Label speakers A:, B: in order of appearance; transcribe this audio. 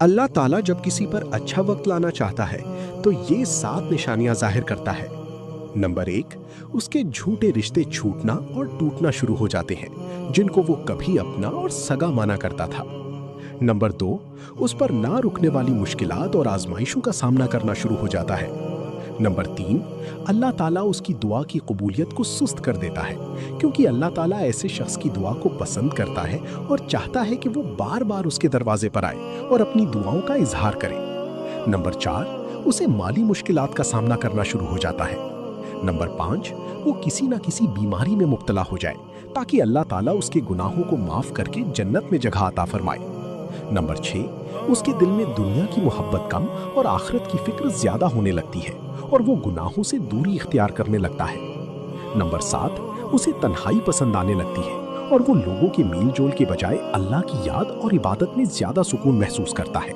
A: अल्लाह ताला जब किसी पर अच्छा वक्त लाना चाहता है तो ये 7 निशानियां जाहिर करता है। नंबर 1, उसके झूठे रिश्ते छूटना और टूटना शुरू हो जाते हैं जिनको वो कभी अपना और सगा माना करता था। नंबर 2, उस पर ना रुकने वाली मुश्किलात और आजमाइशों का सामना करना शुरू हो जाता है। नंबर 3, अल्लाह ताला उसकी दुआ की कबूलियत को सुस्त कर देता है क्योंकि अल्लाह ताला ऐसे शख्स की दुआ को पसंद करता है और चाहता है कि वो बार बार उसके दरवाजे पर आए और अपनी दुआओं का इजहार करे। नंबर 4, उसे माली मुश्किलात का सामना करना शुरू हो जाता है। नंबर 5, वो किसी ना किसी बीमारी में मुब्तला हो जाए ताकि अल्लाह ताला उसके गुनाहों को माफ करके जन्नत में जगह अता फरमाए। नंबर 6, उसके दिल में दुनिया की मोहब्बत कम और आखिरत की फिक्र ज्यादा होने लगती है और वो गुनाहों से दूरी इख्तियार करने लगता है। नंबर 7, उसे तन्हाई पसंद आने लगती है और वो लोगों के मील जोल के बजाय अल्लाह की याद और इबादत में ज्यादा सुकून महसूस करता है।